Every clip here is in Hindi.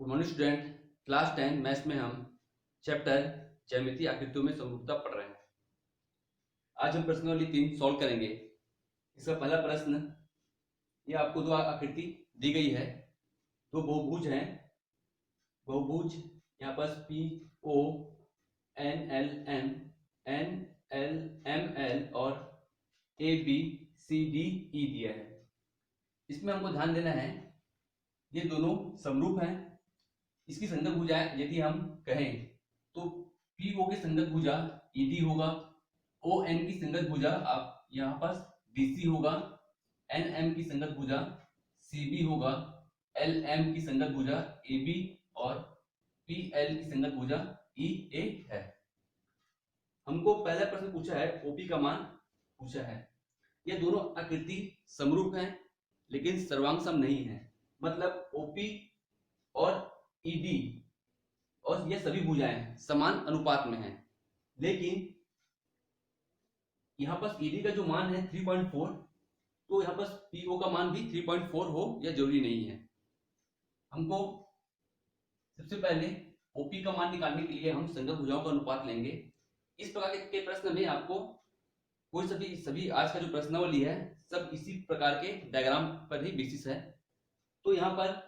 Good morning student. Class 10 maths में हम चैप्टर ज्यामितीय आकृतियों में समरूपता पढ़ रहे हैं। आज हम प्रश्न वाली 3 सॉल्व करेंगे। इसका पहला प्रश्न, ये आपको दो आकृति दी गई है, दो बहुभुज हैं। बहुभुज यहाँ पर P O N L M L और A B C D E दिया है। इसमें हमको ध्यान देना है, ये दोनों समरूप हैं। इसकी संगत भुजा यदि हम कहें तो पी ओ की संगत भुजा ईडी होगा, ओ एन की संगत भुजा आप यहाँ पास बीसी होगा, एन एम की संगत भुजा सीबी होगा, एल एम की संगत भुजा एबी और पी एल की संगत भुजा ई ए है। हमको पहला प्रश्न पूछा है, ओपी का मान पूछा है। ये दोनों आकृति समरूप हैं लेकिन सर्वांग सम नहीं है। मतलब ओपी और ईडी और ये सभी भुजाएं समान अनुपात में हैं, लेकिन यहाँ पर ईडी का जो मान है 3.4, तो यहाँ पर पीओ का मान भी 3.4 हो यह जरूरी नहीं है। हमको सबसे पहले ओपी का मान निकालने के लिए हम संगत भुजाओं का अनुपात लेंगे। इस प्रकार के प्रश्न में आपको कोई सभी आज का जो प्रश्नावली है सब इसी प्रकार के डायग्राम पर ही बेसिस है। तो यहाँ पर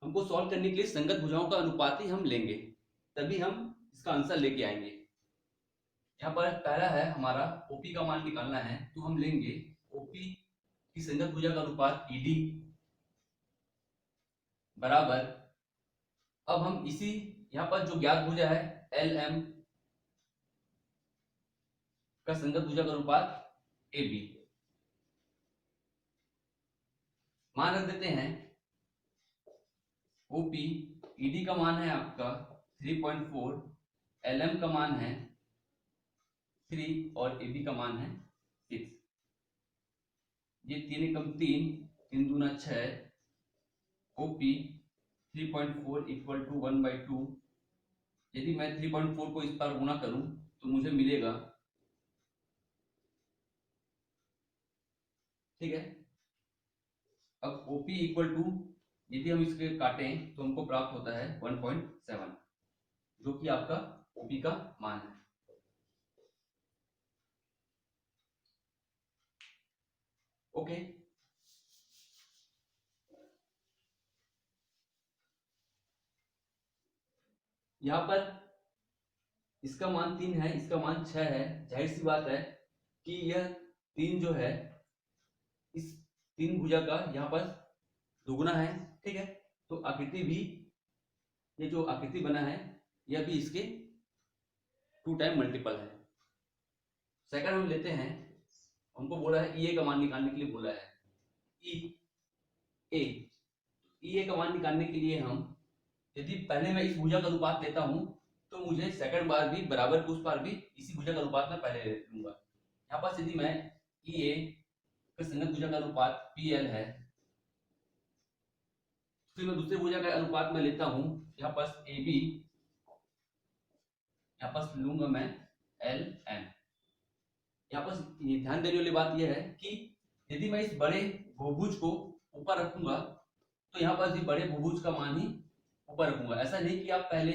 हमको सॉल्व करने के लिए संगत भुजाओं का अनुपात ही हम लेंगे, तभी हम इसका आंसर लेके आएंगे। यहाँ पर पहला है हमारा ओपी का मान निकालना है, तो हम लेंगे ओपी की संगत भुजा का अनुपात ईडी बराबर, अब हम इसी यहाँ पर जो ज्ञात भुजा है एल एम का संगत भुजा का अनुपात ए बी मान रख देते हैं। ओपी ईडी का मान है आपका 3.4, एलएम का मान है 3 और एबी का मान है 6। ये 3 एकम 3, 3 दूना 6, ओपी 3.4 इक्वल टू 1/2। यदि मैं 3.4 को इस पर गुणा करूं तो मुझे मिलेगा, ठीक है। अब ओपी इक्वल टू यदि हम इसके काटें तो हमको प्राप्त होता है 1.7, जो कि आपका ओपी का मान है। ओके, यहां पर इसका मान 3 है, इसका मान 6 है। जाहिर सी बात है कि यह 3 जो है इस 3 भुजा का यहाँ पर दुगुना है, ठीक है। तो आकृति भी, ये जो आकृति बना है यह भी इसके 2 टाइम मल्टीपल है। सेकंड हम लेते हैं, हमको बोला है ई ए का मान निकालने के लिए बोला है। ई ए का मान निकालने के लिए हम यदि पहले मैं इस भुजा का अनुपात लेता हूं तो मुझे सेकंड बार भी बराबर के उस बार भी इसी भुजा का अनुपात में पहले ले लूंगा। यहाँ पास यदि मैं ई ए का संगत भुजा का अनुपात पी एल है, फिर मैं दूसरे भुजा का अनुपात में लेता हूं यहाँ पास ए बी, यहाँ पास लूंगा मैं एल एम। यहाँ पास ध्यान देने वाली बात यह है कि यदि मैं इस बड़े बहुभुज को ऊपर रखूंगा तो यहाँ पास भी बड़े बहुभुज का मान ही ऊपर रखूंगा। ऐसा नहीं कि आप पहले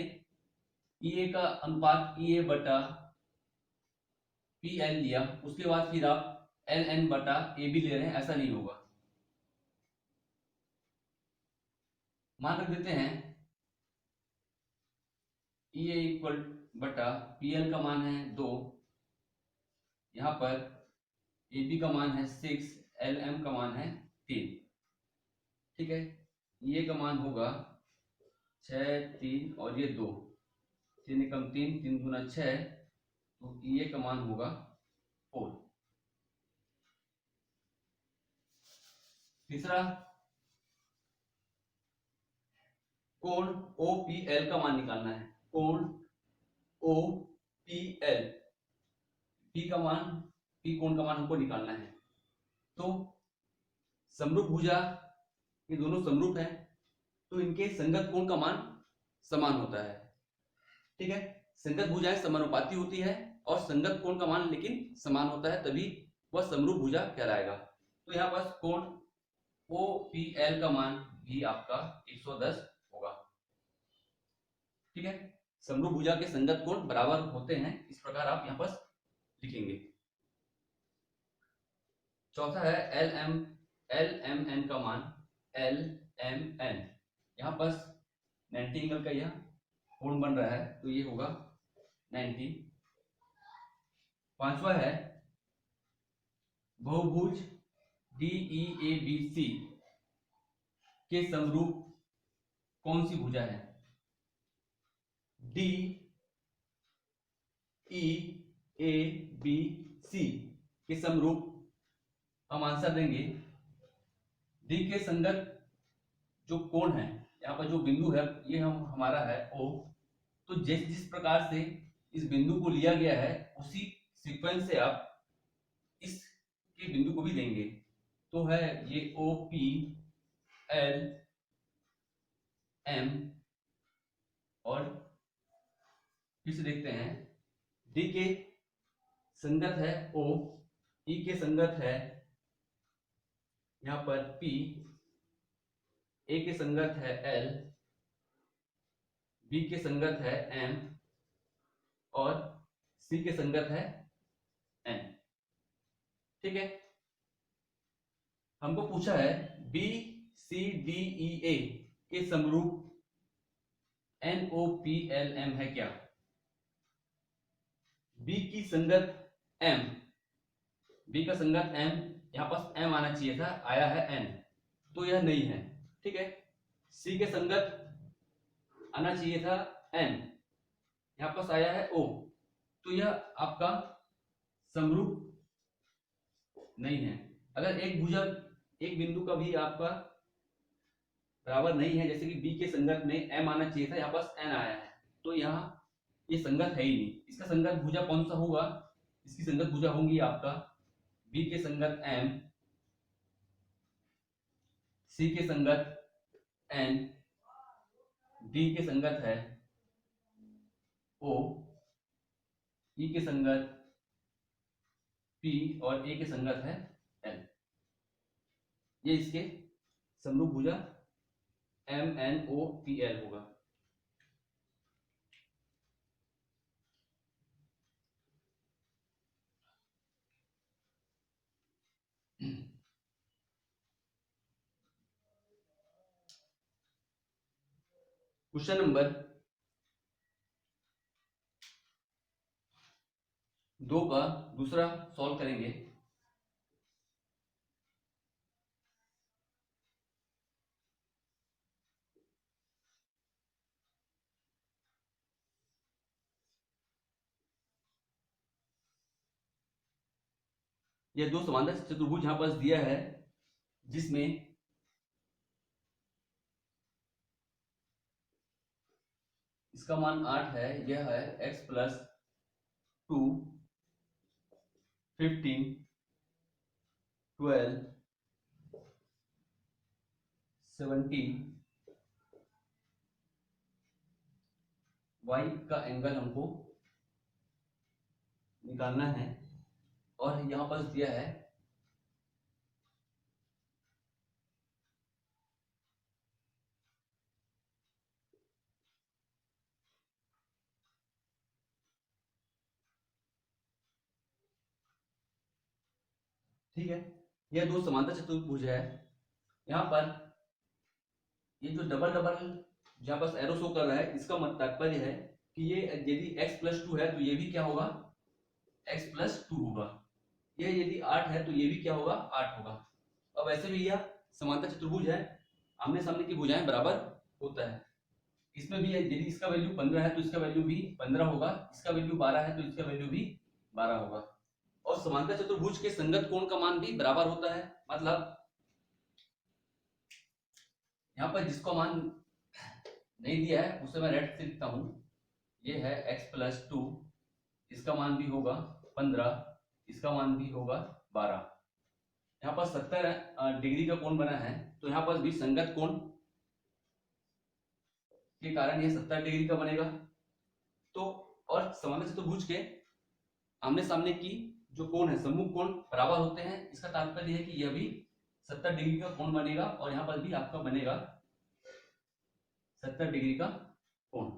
ई ए का अनुपात ई ए बटा पी एल लिया, उसके बाद फिर आप एल एन बटा ए बी ले रहे हैं, ऐसा नहीं होगा। मान रख देते हैं ई ए इक्वल बटा पी एल का मान है 2, यहाँ पर ए बी का मान है 6, एल एम का मान है 3, ठीक है। ई ए का मान होगा 6, 3 और ये 2, 3 एकम 3, 3 दूना 6, तो ई ए का मान होगा 4। तीसरा, कोण ओ पी एल का मान निकालना है। कोण ओ पी एल, पी का मान, पी कोण का मान हमको निकालना है। तो समरूप भुजा ये दोनों समरूप है, तो इनके संगत कोण का मान समान होता है, ठीक है। संगत भुजाएं समानुपाती होती है और संगत कोण का मान लेकिन समान होता है, तभी वह समरूप भुजा कहलाएगा। तो यहाँ पास कोण ओ पी एल का मान भी आपका 110 होगा। ठीक है, समरूप भुजा के संगत कोण बराबर होते हैं, इस प्रकार आप यहाँ पर लिखेंगे। चौथा है एल एम एन का मान, एल एम एन, यहाँ पर 90 एंगल का यह कोण बन रहा है, तो ये होगा 90। पांचवा है बहुभुज DEABC के समरूप कौन सी भुजा है? DEABC के समरूप हम आंसर देंगे, डी के संगत जो कोण है, यहाँ पर जो बिंदु है ये हमारा है O, तो जिस प्रकार से इस बिंदु को लिया गया है उसी सीक्वेंस से आप इस के बिंदु को भी लेंगे, तो है ये OP L M, और फिर से देखते हैं, D के संगत है O, E के संगत है यहाँ पर P, A के संगत है L, B के संगत है M, और C के संगत है N। ठीक है, हमको पूछा है BCDEA के समरूप NOPLM है क्या? B की संगत M, B का संगत M, यहाँ पास M आना चाहिए था, आया है N, तो यह नहीं है। ठीक है, C के संगत आना चाहिए था N, यहाँ पास आया है O, तो यह आपका समरूप नहीं है। अगर एक भुजा एक बिंदु का भी आपका बराबर नहीं है, जैसे कि B के संगत में M आना चाहिए था, यहाँ पास N आया है, तो यहाँ ये संगत है ही नहीं। इसका संगत भुजा कौन सा होगा? इसकी संगत भुजा होंगी आपका B के संगत M, C के संगत N, D के संगत है O, E के संगत P, और A के संगत है L। ये इसके समरूप भुजा MNOPL होगा। क्वेश्चन नंबर 2 का दूसरा सॉल्व करेंगे। यह दो समांतर चतुर्भुज यहां पर दिया है, जिसमें इसका मान 8 है, यह है x + 2, 15, 12, 17, y का एंगल हमको निकालना है, और यहां पर दिया है ठीक है। यह दो समांतर चतुर्भुज है, यहाँ पर ये जो डबल जहां पर एरो शो कर रहा है, इसका तात्पर्य है कि ये यदि x + 2 है तो ये भी क्या होगा? x + 2 होगा। ये यदि 8 है तो ये भी क्या होगा? 8 होगा। अब वैसे भी यह समांतर चतुर्भुज है, आमने सामने की भुजाएं बराबर होता है। इसमें भी यदि इसका वैल्यू 15 है तो इसका वैल्यू भी 15 होगा, इसका वैल्यू 12 है तो इसका वैल्यू भी 12 होगा। और समांतर चतुर्भुज के संगत कोण का मान भी बराबर होता है, मतलब यहाँ पर जिसको मान नहीं दिया है उसे मैं रेड से लिखता हूं, ये है x + 2, इसका मान भी होगा 15, इसका मान भी होगा 12। यहाँ पर 70 डिग्री का कोण बना है, तो यहाँ पर भी संगत कोण के कारण ये 70 डिग्री का बनेगा। तो और समांतर चतुर्भुज के आमने सामने की जो कोण है, सम्मुख कोण बराबर होते हैं, इसका तात्पर्य है कि यह भी 70 डिग्री का कोण बनेगा, और यहाँ पर भी आपका बनेगा 70 डिग्री का कोण।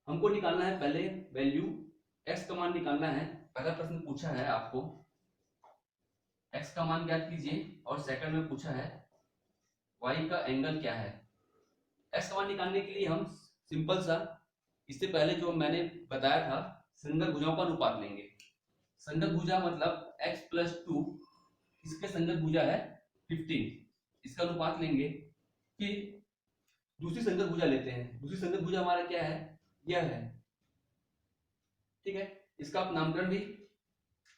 हमको निकालना है पहले वैल्यू x का मान निकालना है। पहला प्रश्न पूछा है आपको x का मान ज्ञात कीजिए और सेकंड में पूछा है y का एंगल क्या है। x का मान निकालने के लिए हम सिंपल सा इससे पहले जो मैंने बताया था संगत भुजाओं का अनुपात लेंगे। संगत भुजा मतलब x + 2, इसके संगत भुजा है 15, इसका अनुपात लेंगे। फिर दूसरी संगत भुजा लेते हैं। दूसरी संगत भुजा हमारा क्या है, यह है, ठीक है। इसका आप नामकरण भी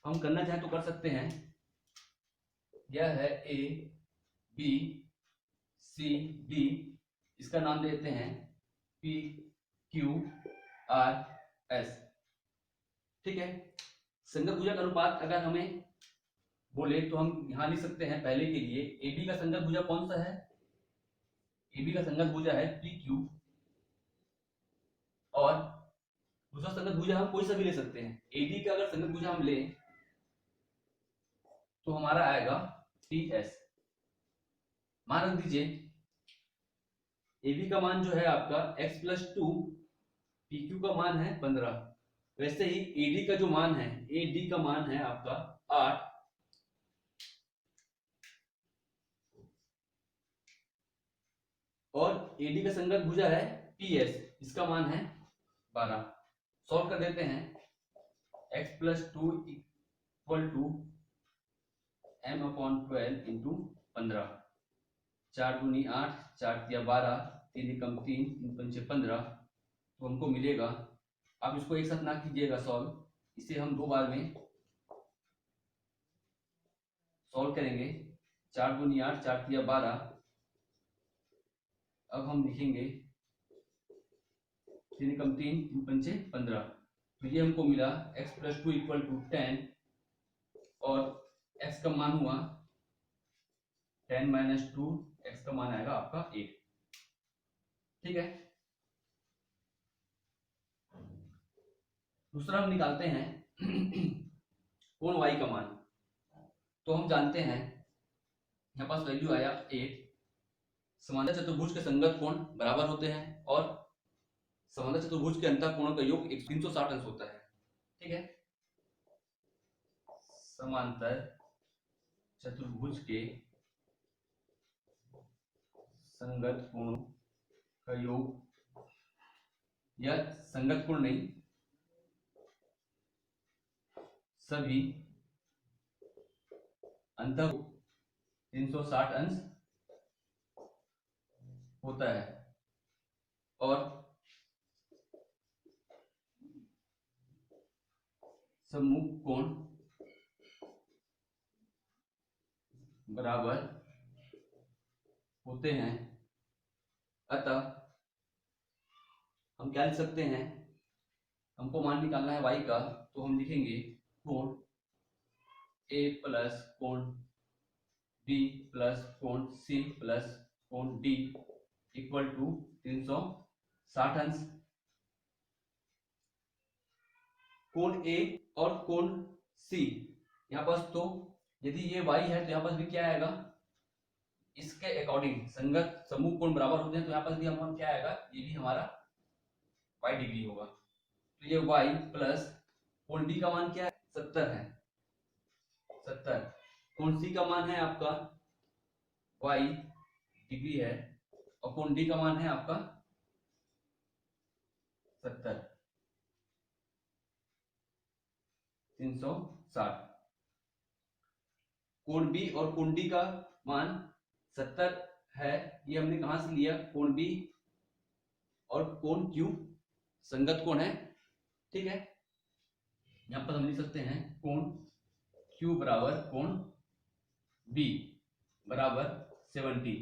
हम करना चाहें तो कर सकते हैं। यह है ए बी सी डी, इसका नाम देते हैं पी क्यू आर एस, ठीक है। संगत भुजा का अनुपात अगर हमें बोले तो हम यहां लिख सकते हैं पहले के लिए ए बी का संगत भुजा कौन सा है, ए बी का संगत भुजा है पी क्यू, और दूसरा संगत भुजा हम कोई सा भी ले सकते हैं। एडी का अगर संगत भुजा हम ले तो हमारा आएगा पी एस। मान रख दीजिए AB का मान जो है आपका x + 2, PQ का मान है 15। वैसे ही AD का जो मान है, AD का मान है आपका 8, और AD का संगत भुजा है PS, इसका मान है 12। सॉल्व कर देते हैं। x + 2 = m/12 × 15, 4 दूनी 8, 4 तिया 12, 3 एकम 3, 3 पंचे 15, तो हमको मिलेगा। आप इसको एक साथ ना कीजिएगा सॉल्व, इसे हम 2 बार में सॉल्व करेंगे। 4 दूनी 8, 4 तिया 12। अब हम लिखेंगे 3 एकम 3, 3 पंचे 15, तो ये हमको मिला x + 2 = 10, और x का मान हुआ 10 - 2, x का मान आएगा आपका 8, ठीक है। दूसरा हम निकालते हैं कोण y का मान। तो हम जानते हैं यहाँ पास वैल्यू आया 8। समांतर चतुर्भुज के संगत कोण बराबर होते हैं और समांतर चतुर्भुज के अंतः कोणों का योग 360 अंश होता है, ठीक है। समांतर चतुर्भुज के संगत कोणों का योग, या संगत कोण नहीं, सभी अंतः 360 अंश होता है, और सम्मुख कोण बराबर होते हैं। अतः हम क्या लिख सकते हैं, हमको मान निकालना है y का, तो हम लिखेंगे कोण A + कोण B + कोण C + कोण D = 360 अंश। कोण A और कोण C यहाँ पास, तो यदि ये y है तो यहाँ पास भी क्या आएगा, इसके अकॉर्डिंग संगत समूह कोण बराबर होते हैं, तो यहाँ पास भी हम क्या आएगा, ये भी हमारा y डिग्री होगा। तो ये y प्लस कोण B का मान क्या है, 70 है, 70। कोण C का मान है आपका y डिग्री है, और कोण D का मान है आपका 70, 360। कोण B और कोण D का मान 70 है, ये हमने कहां से लिया, कोण B और कोण Q संगत कोण है, ठीक है। यहां पर हम लिख सकते हैं कोण Q बराबर कोण B बराबर 70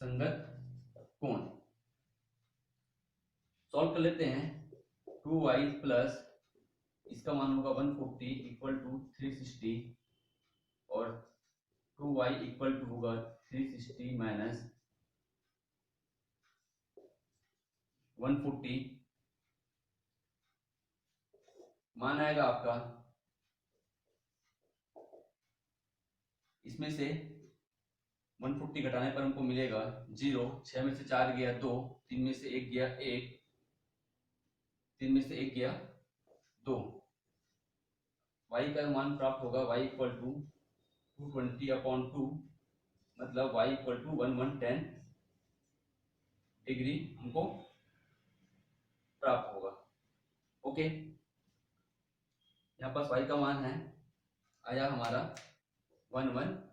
संगत कोण। सॉल्व कर लेते हैं। 2y प्लस इसका मान होगा 140 = 360, और 2y = होगा 360 माइनस 140, मान आएगा आपका, इसमें से 140 घटाने पर हमको मिलेगा 0, 6 में से 4 गया 2, 3 में से 1 गया 1, 3 में से 1 गया 2। y का मान प्राप्त होगा y इक्वल टू 220/2, मतलब y इक्वल टू 1110 डिग्री हमको प्राप्त होगा। ओके, यहाँ पास y का मान है आया हमारा 1110